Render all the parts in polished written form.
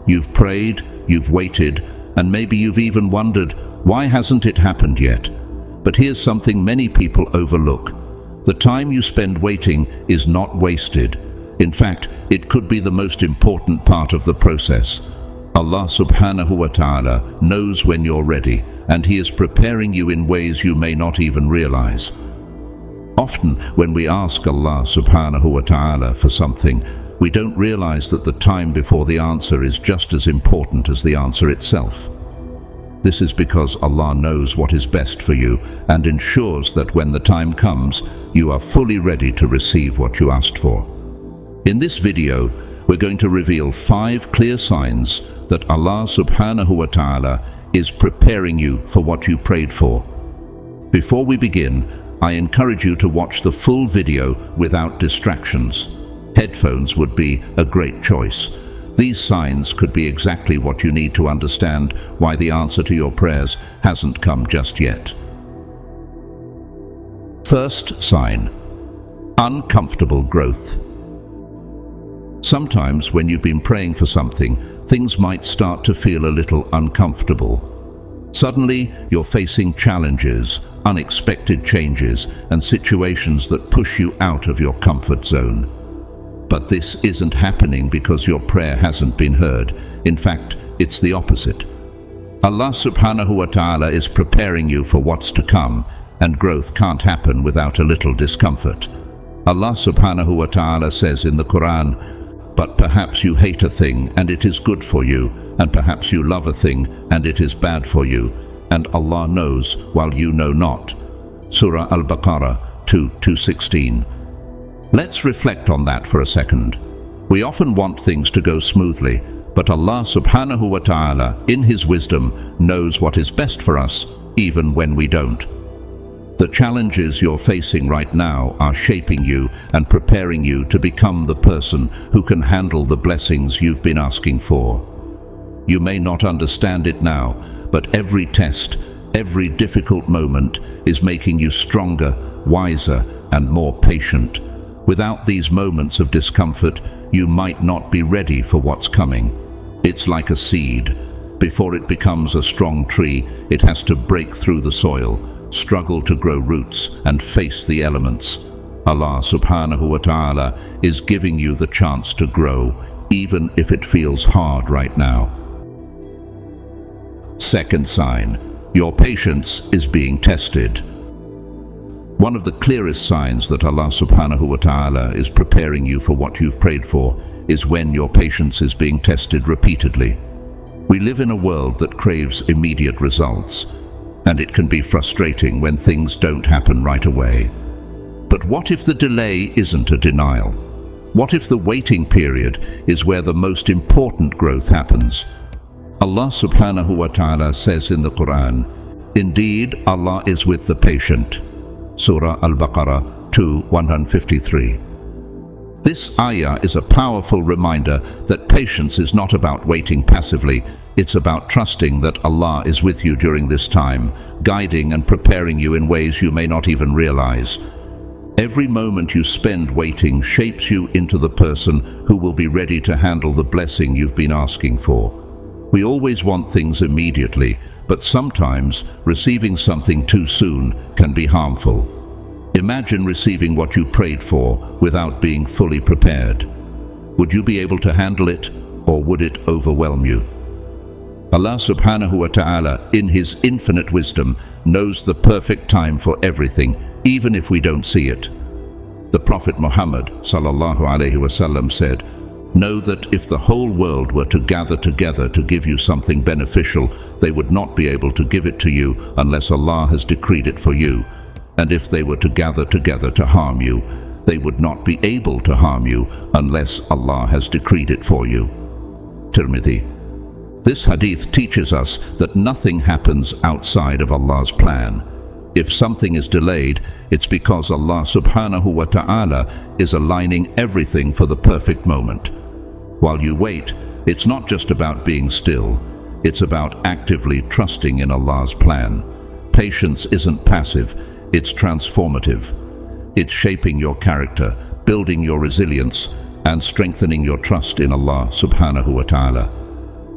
You've prayed, you've waited, and maybe you've even wondered, why hasn't it happened yet? But here's something many people overlook. The time you spend waiting is not wasted. In fact, it could be the most important part of the process. Allah subhanahu wa ta'ala knows when you're ready, and He is preparing you in ways you may not even realize. Often, when we ask Allah subhanahu wa ta'ala for something, we don't realize that the time before the answer is just as important as the answer itself. This is because Allah knows what is best for you and ensures that when the time comes, you are fully ready to receive what you asked for. In this video, we're going to reveal 5 clear signs that Allah subhanahu wa ta'ala is preparing you for what you prayed for. Before we begin, I encourage you to watch the full video without distractions. Headphones would be a great choice. These signs could be exactly what you need to understand why the answer to your prayers hasn't come just yet. First sign: uncomfortable growth. Sometimes when you've been praying for something, things might start to feel a little uncomfortable. Suddenly, you're facing challenges, unexpected changes, and situations that push you out of your comfort zone. But this isn't happening because your prayer hasn't been heard. In fact, it's the opposite. Allah subhanahu wa ta'ala is preparing you for what's to come, and growth can't happen without a little discomfort. Allah subhanahu wa ta'ala says in the Quran, "But perhaps you hate a thing and it is good for you, and perhaps you love a thing and it is bad for you, and Allah knows while you know not." Surah Al-Baqarah 2:216. Let's reflect on that for a second. We often want things to go smoothly, but Allah subhanahu wa ta'ala, in His wisdom, knows what is best for us, even when we don't. The challenges you're facing right now are shaping you and preparing you to become the person who can handle the blessings you've been asking for. You may not understand it now, but every test, every difficult moment is making you stronger, wiser, and more patient. Without these moments of discomfort, you might not be ready for what's coming. It's like a seed. Before it becomes a strong tree, it has to break through the soil, struggle to grow roots, and face the elements. Allah subhanahu wa ta'ala is giving you the chance to grow, even if it feels hard right now. Second sign: your patience is being tested. One of the clearest signs that Allah subhanahu wa ta'ala is preparing you for what you've prayed for is when your patience is being tested repeatedly. We live in a world that craves immediate results, and it can be frustrating when things don't happen right away. But what if the delay isn't a denial? What if the waiting period is where the most important growth happens? Allah subhanahu wa ta'ala says in the Quran, "Indeed, Allah is with the patient." Surah Al-Baqarah 2:153. This ayah is a powerful reminder that patience is not about waiting passively. It's about trusting that Allah is with you during this time, guiding and preparing you in ways you may not even realize. Every moment you spend waiting shapes you into the person who will be ready to handle the blessing you've been asking for. We always want things immediately, but sometimes receiving something too soon can be harmful. Imagine receiving what you prayed for without being fully prepared. Would you be able to handle it, or would it overwhelm you? Allah subhanahu wa ta'ala, in His infinite wisdom, knows the perfect time for everything, even if we don't see it. The Prophet Muhammad sallallahu alaihi wasallam said, "Know that if the whole world were to gather together to give you something beneficial, they would not be able to give it to you unless Allah has decreed it for you. And if they were to gather together to harm you, they would not be able to harm you unless Allah has decreed it for you." Tirmidhi. This hadith teaches us that nothing happens outside of Allah's plan. If something is delayed, it's because Allah subhanahu wa ta'ala is aligning everything for the perfect moment. While you wait, it's not just about being still. It's about actively trusting in Allah's plan. Patience isn't passive, it's transformative. It's shaping your character, building your resilience, and strengthening your trust in Allah subhanahu wa ta'ala.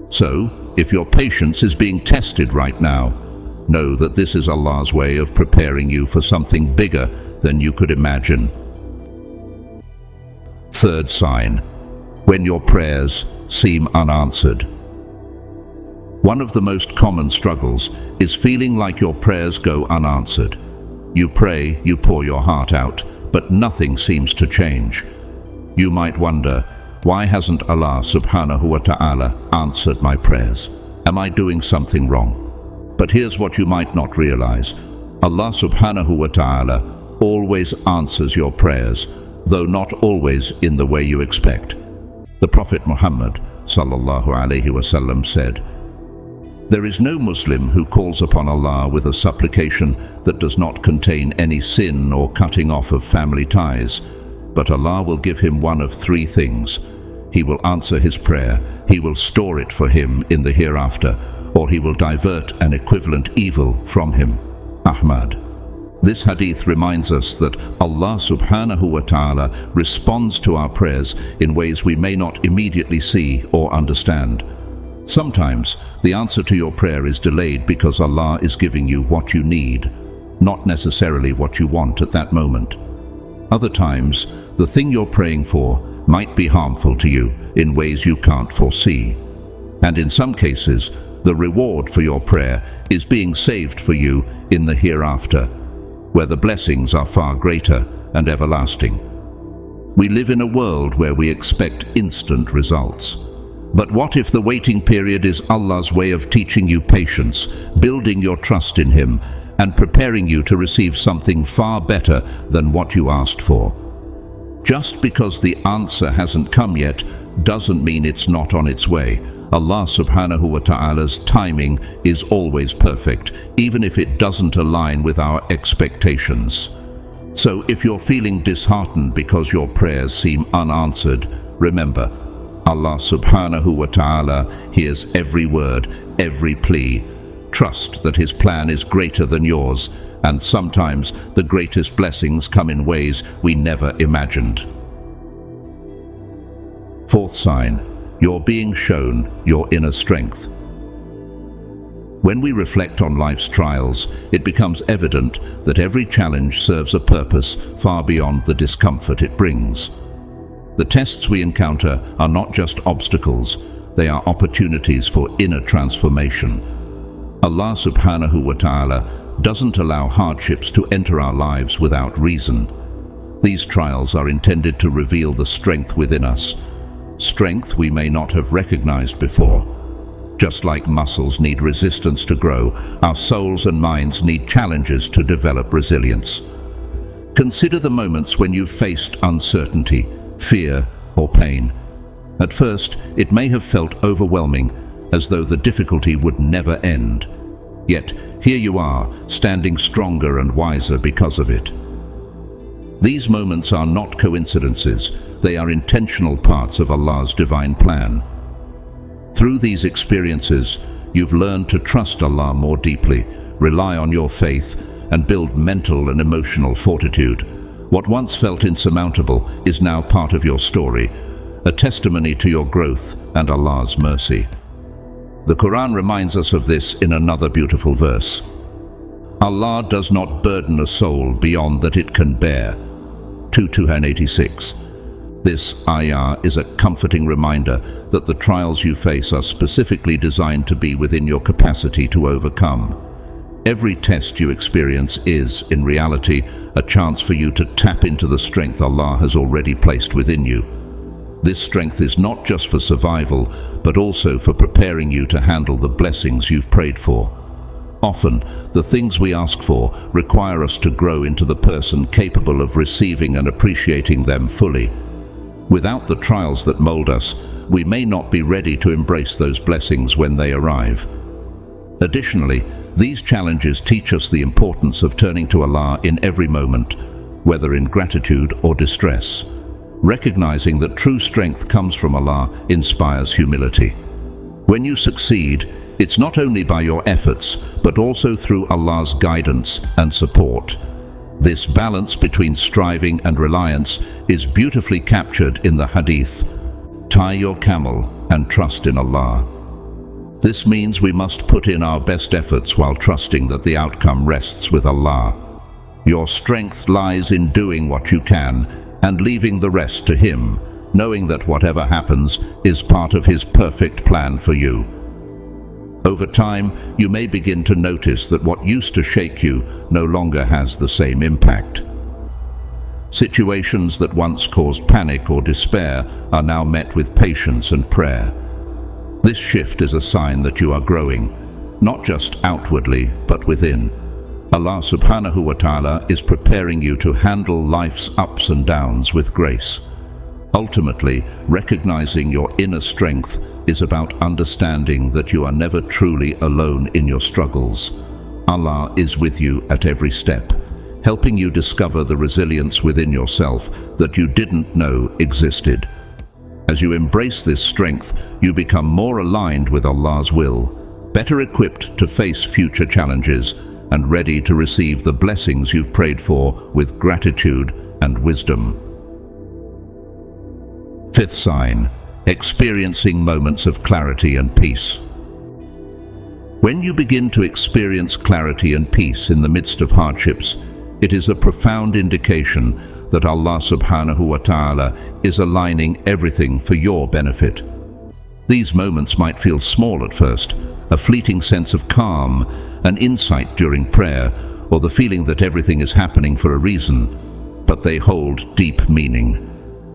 So, if your patience is being tested right now, know that this is Allah's way of preparing you for something bigger than you could imagine. Third sign, when your prayers seem unanswered. One of the most common struggles is feeling like your prayers go unanswered. You pray, you pour your heart out, but nothing seems to change. You might wonder, why hasn't Allah subhanahu wa ta'ala answered my prayers? Am I doing something wrong? But here's what you might not realize. Allah subhanahu wa ta'ala always answers your prayers, though not always in the way you expect. The Prophet Muhammad sallallahu alaihi wasallam said, "There is no Muslim who calls upon Allah with a supplication that does not contain any sin or cutting off of family ties, but Allah will give him one of three things. He will answer his prayer, He will store it for him in the hereafter, or He will divert an equivalent evil from him." Ahmad. This hadith reminds us that Allah subhanahu wa ta'ala responds to our prayers in ways we may not immediately see or understand. Sometimes the answer to your prayer is delayed because Allah is giving you what you need, not necessarily what you want at that moment. Other times, the thing you're praying for might be harmful to you in ways you can't foresee. And in some cases, the reward for your prayer is being saved for you in the hereafter, where the blessings are far greater and everlasting. We live in a world where we expect instant results. But what if the waiting period is Allah's way of teaching you patience, building your trust in Him, and preparing you to receive something far better than what you asked for? Just because the answer hasn't come yet doesn't mean it's not on its way. Allah subhanahu wa ta'ala's timing is always perfect, even if it doesn't align with our expectations. So if you're feeling disheartened because your prayers seem unanswered, remember, Allah subhanahu wa ta'ala hears every word, every plea. Trust that His plan is greater than yours, and sometimes the greatest blessings come in ways we never imagined. Fourth sign, you're being shown your inner strength. When we reflect on life's trials, it becomes evident that every challenge serves a purpose far beyond the discomfort it brings. The tests we encounter are not just obstacles, they are opportunities for inner transformation. Allah subhanahu wa ta'ala doesn't allow hardships to enter our lives without reason. These trials are intended to reveal the strength within us, strength we may not have recognized before. Just like muscles need resistance to grow, our souls and minds need challenges to develop resilience. Consider the moments when you've faced uncertainty, fear, or pain. At first, it may have felt overwhelming, as though the difficulty would never end. Yet, here you are, standing stronger and wiser because of it. These moments are not coincidences, they are intentional parts of Allah's divine plan. Through these experiences, you've learned to trust Allah more deeply, rely on your faith, and build mental and emotional fortitude. What once felt insurmountable is now part of your story, a testimony to your growth and Allah's mercy. The Quran reminds us of this in another beautiful verse. Allah does not burden a soul beyond that it can bear. 2:286. This ayah is a comforting reminder that the trials you face are specifically designed to be within your capacity to overcome. Every test you experience is, in reality, a chance for you to tap into the strength Allah has already placed within you. This strength is not just for survival, but also for preparing you to handle the blessings you've prayed for. Often, the things we ask for require us to grow into the person capable of receiving and appreciating them fully. Without the trials that mold us, we may not be ready to embrace those blessings when they arrive. Additionally, these challenges teach us the importance of turning to Allah in every moment, whether in gratitude or distress. Recognizing that true strength comes from Allah inspires humility. When you succeed, it's not only by your efforts, but also through Allah's guidance and support. This balance between striving and reliance is beautifully captured in the hadith, "Tie your camel and trust in Allah." This means we must put in our best efforts while trusting that the outcome rests with Allah. Your strength lies in doing what you can and leaving the rest to Him, knowing that whatever happens is part of His perfect plan for you. Over time, you may begin to notice that what used to shake you no longer has the same impact. Situations that once caused panic or despair are now met with patience and prayer. This shift is a sign that you are growing, not just outwardly, but within. Allah subhanahu wa ta'ala is preparing you to handle life's ups and downs with grace. Ultimately, recognizing your inner strength is about understanding that you are never truly alone in your struggles. Allah is with you at every step, helping you discover the resilience within yourself that you didn't know existed. As you embrace this strength, you become more aligned with Allah's will, better equipped to face future challenges, and ready to receive the blessings you've prayed for with gratitude and wisdom. Fifth sign, experiencing moments of clarity and peace. When you begin to experience clarity and peace in the midst of hardships, it is a profound indication that Allah subhanahu wa ta'ala is aligning everything for your benefit. These moments might feel small at first, a fleeting sense of calm, an insight during prayer, or the feeling that everything is happening for a reason, but they hold deep meaning.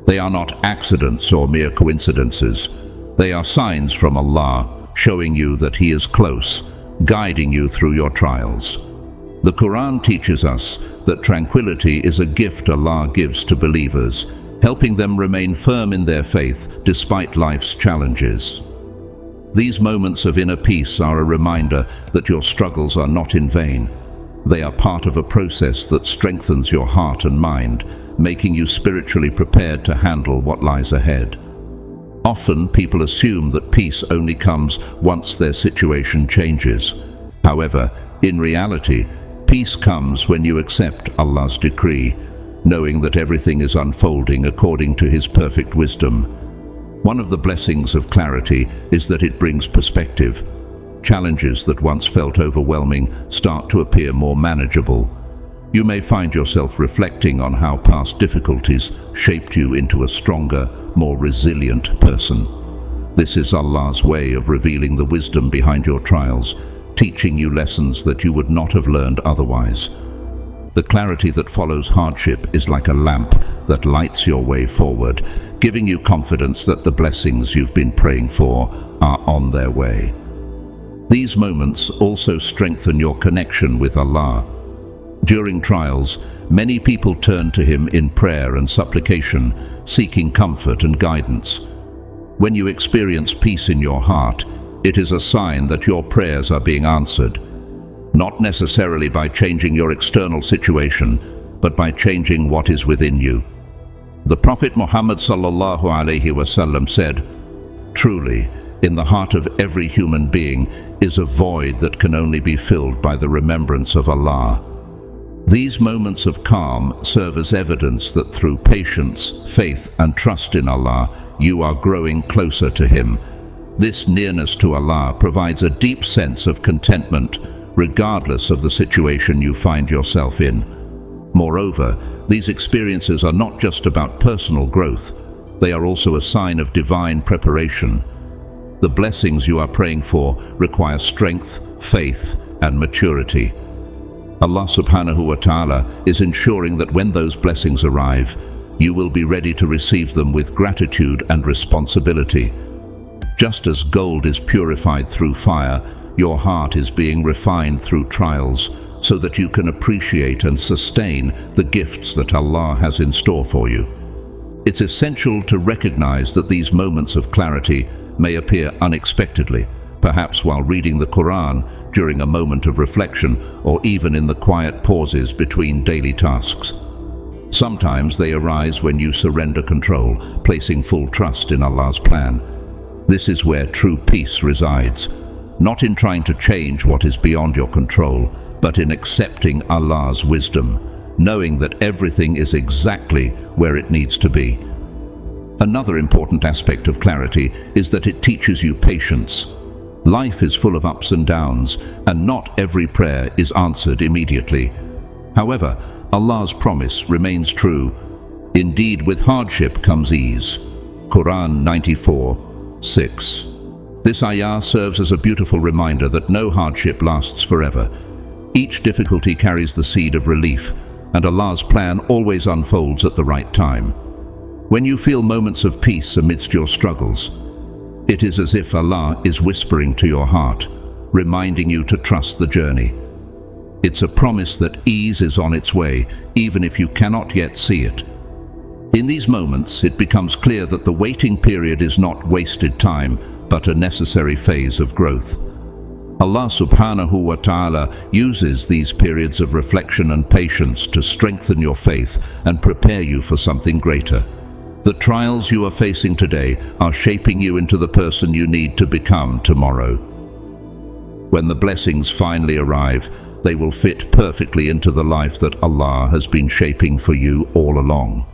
They are not accidents or mere coincidences. They are signs from Allah, showing you that He is close, guiding you through your trials. The Quran teaches us that tranquility is a gift Allah gives to believers, helping them remain firm in their faith despite life's challenges. These moments of inner peace are a reminder that your struggles are not in vain. They are part of a process that strengthens your heart and mind, making you spiritually prepared to handle what lies ahead. Often people assume that peace only comes once their situation changes. However, in reality, peace comes when you accept Allah's decree, knowing that everything is unfolding according to His perfect wisdom. One of the blessings of clarity is that it brings perspective. Challenges that once felt overwhelming start to appear more manageable. You may find yourself reflecting on how past difficulties shaped you into a stronger, more resilient person. This is Allah's way of revealing the wisdom behind your trials, teaching you lessons that you would not have learned otherwise. The clarity that follows hardship is like a lamp that lights your way forward, giving you confidence that the blessings you've been praying for are on their way. These moments also strengthen your connection with Allah. During trials, many people turn to Him in prayer and supplication, seeking comfort and guidance. When you experience peace in your heart, it is a sign that your prayers are being answered, not necessarily by changing your external situation, but by changing what is within you. The Prophet Muhammad sallallahu alaihi wasallam said, "Truly, in the heart of every human being is a void that can only be filled by the remembrance of Allah." These moments of calm serve as evidence that through patience, faith, and trust in Allah, you are growing closer to Him. This nearness to Allah provides a deep sense of contentment, regardless of the situation you find yourself in. Moreover, these experiences are not just about personal growth, they are also a sign of divine preparation. The blessings you are praying for require strength, faith, and maturity. Allah subhanahu wa ta'ala is ensuring that when those blessings arrive, you will be ready to receive them with gratitude and responsibility. Just as gold is purified through fire, your heart is being refined through trials, so that you can appreciate and sustain the gifts that Allah has in store for you. It's essential to recognize that these moments of clarity may appear unexpectedly, perhaps while reading the Quran, during a moment of reflection, or even in the quiet pauses between daily tasks. Sometimes they arise when you surrender control, placing full trust in Allah's plan. This is where true peace resides, not in trying to change what is beyond your control, but in accepting Allah's wisdom, knowing that everything is exactly where it needs to be. Another important aspect of clarity is that it teaches you patience. Life is full of ups and downs, and not every prayer is answered immediately. However, Allah's promise remains true. Indeed, with hardship comes ease. Quran 94:6. This ayah serves as a beautiful reminder that no hardship lasts forever. Each difficulty carries the seed of relief, and Allah's plan always unfolds at the right time. When you feel moments of peace amidst your struggles, it is as if Allah is whispering to your heart, reminding you to trust the journey. It's a promise that ease is on its way, even if you cannot yet see it. In these moments, it becomes clear that the waiting period is not wasted time, but a necessary phase of growth. Allah subhanahu wa ta'ala uses these periods of reflection and patience to strengthen your faith and prepare you for something greater. The trials you are facing today are shaping you into the person you need to become tomorrow. When the blessings finally arrive, they will fit perfectly into the life that Allah has been shaping for you all along.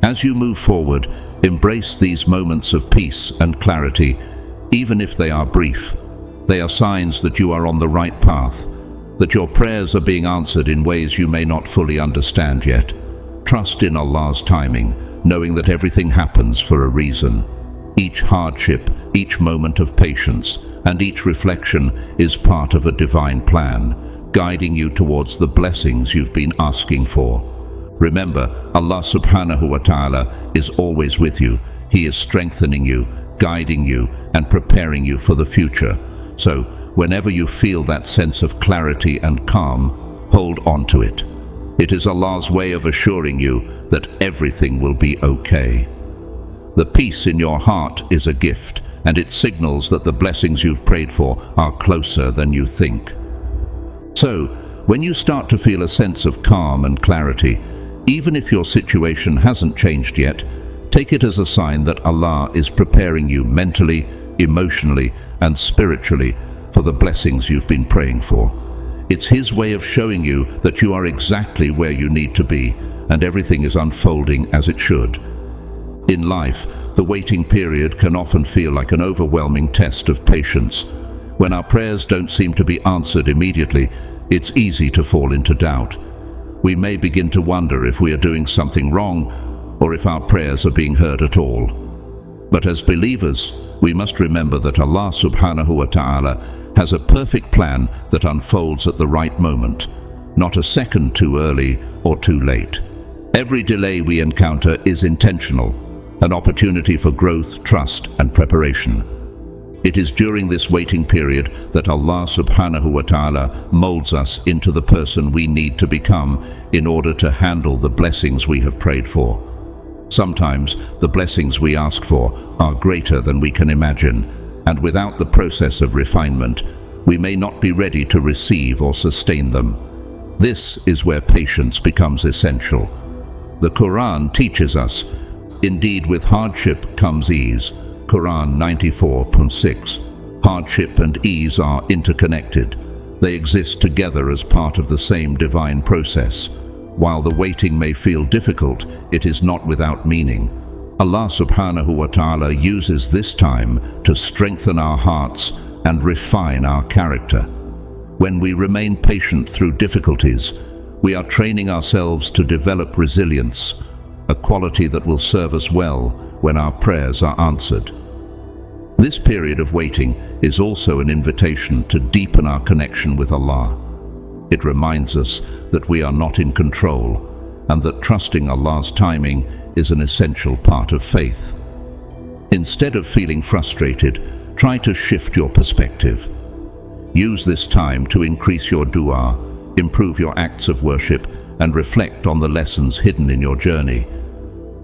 As you move forward, embrace these moments of peace and clarity, even if they are brief. They are signs that you are on the right path, that your prayers are being answered in ways you may not fully understand yet. Trust in Allah's timing, knowing that everything happens for a reason. Each hardship, each moment of patience, and each reflection is part of a divine plan, guiding you towards the blessings you've been asking for. Remember, Allah subhanahu wa ta'ala is always with you. He is strengthening you, guiding you, and preparing you for the future. So, whenever you feel that sense of clarity and calm, hold on to it. It is Allah's way of assuring you that everything will be okay. The peace in your heart is a gift, and it signals that the blessings you've prayed for are closer than you think. So, when you start to feel a sense of calm and clarity, even if your situation hasn't changed yet, take it as a sign that Allah is preparing you mentally, emotionally, and spiritually for the blessings you've been praying for. It's His way of showing you that you are exactly where you need to be, and everything is unfolding as it should. In life, the waiting period can often feel like an overwhelming test of patience. When our prayers don't seem to be answered immediately, it's easy to fall into doubt. We may begin to wonder if we are doing something wrong, or if our prayers are being heard at all. But as believers, we must remember that Allah subhanahu wa ta'ala has a perfect plan that unfolds at the right moment, not a second too early or too late. Every delay we encounter is intentional, an opportunity for growth, trust, and preparation. It is during this waiting period that Allah subhanahu wa ta'ala molds us into the person we need to become in order to handle the blessings we have prayed for. Sometimes the blessings we ask for are greater than we can imagine, and without the process of refinement, we may not be ready to receive or sustain them. This is where patience becomes essential. The Quran teaches us, indeed with hardship comes ease. Quran 94:6. Hardship and ease are interconnected. They exist together as part of the same divine process. While the waiting may feel difficult, it is not without meaning. Allah subhanahu wa ta'ala uses this time to strengthen our hearts and refine our character. When we remain patient through difficulties, we are training ourselves to develop resilience, a quality that will serve us well when our prayers are answered. This period of waiting is also an invitation to deepen our connection with Allah. It reminds us that we are not in control, and that trusting Allah's timing is an essential part of faith. Instead of feeling frustrated, try to shift your perspective. Use this time to increase your dua, improve your acts of worship, and reflect on the lessons hidden in your journey.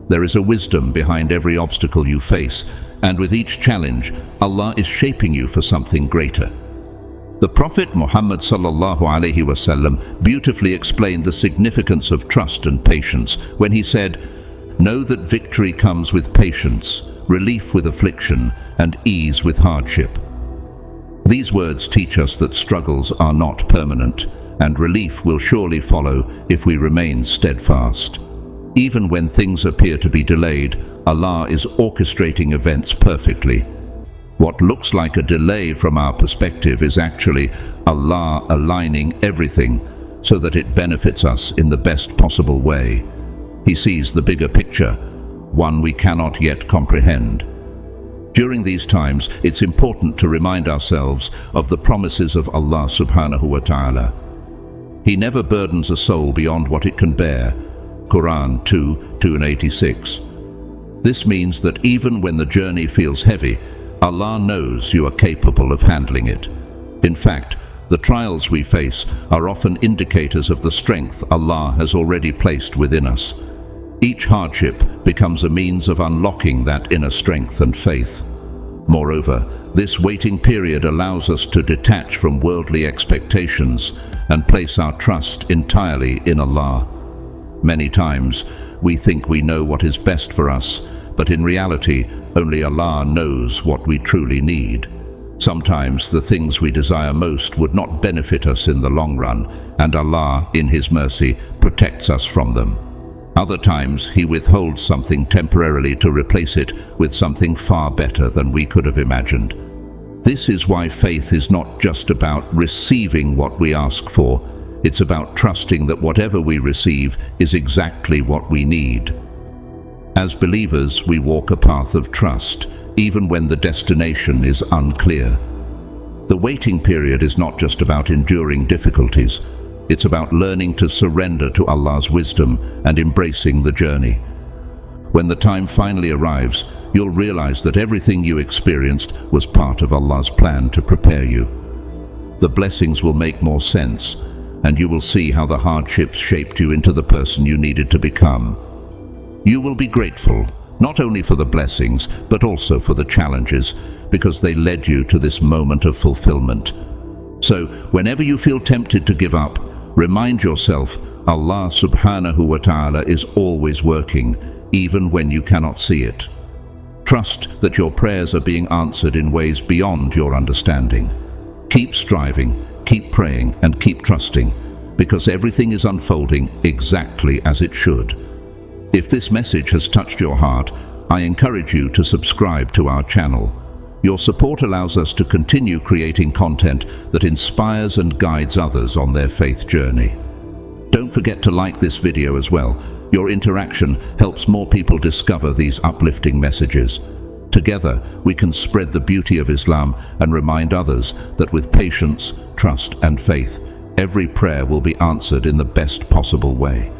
There is a wisdom behind every obstacle you face, and with each challenge, Allah is shaping you for something greater. The Prophet Muhammad sallallahu alaihi wasallam beautifully explained the significance of trust and patience when he said, "Know that victory comes with patience, relief with affliction, and ease with hardship." These words teach us that struggles are not permanent, and relief will surely follow if we remain steadfast. Even when things appear to be delayed, Allah is orchestrating events perfectly. What looks like a delay from our perspective is actually Allah aligning everything so that it benefits us in the best possible way. He sees the bigger picture, one we cannot yet comprehend. During these times, it's important to remind ourselves of the promises of Allah subhanahu wa ta'ala. He never burdens a soul beyond what it can bear. Quran 2:86. This means that even when the journey feels heavy, Allah knows you are capable of handling it. In fact, the trials we face are often indicators of the strength Allah has already placed within us. Each hardship becomes a means of unlocking that inner strength and faith. Moreover, this waiting period allows us to detach from worldly expectations and place our trust entirely in Allah. Many times, we think we know what is best for us, but in reality, only Allah knows what we truly need. Sometimes the things we desire most would not benefit us in the long run, and Allah, in His mercy, protects us from them. Other times, He withholds something temporarily to replace it with something far better than we could have imagined. This is why faith is not just about receiving what we ask for. It's about trusting that whatever we receive is exactly what we need. As believers, we walk a path of trust, even when the destination is unclear. The waiting period is not just about enduring difficulties. It's about learning to surrender to Allah's wisdom and embracing the journey. When the time finally arrives, you'll realize that everything you experienced was part of Allah's plan to prepare you. The blessings will make more sense, and you will see how the hardships shaped you into the person you needed to become. You will be grateful, not only for the blessings, but also for the challenges, because they led you to this moment of fulfillment. So, whenever you feel tempted to give up, remind yourself, Allah subhanahu wa ta'ala is always working, even when you cannot see it. Trust that your prayers are being answered in ways beyond your understanding. Keep striving, keep praying, and keep trusting, because everything is unfolding exactly as it should. If this message has touched your heart, I encourage you to subscribe to our channel. Your support allows us to continue creating content that inspires and guides others on their faith journey. Don't forget to like this video as well. Your interaction helps more people discover these uplifting messages. Together, we can spread the beauty of Islam and remind others that with patience, trust, and faith, every prayer will be answered in the best possible way.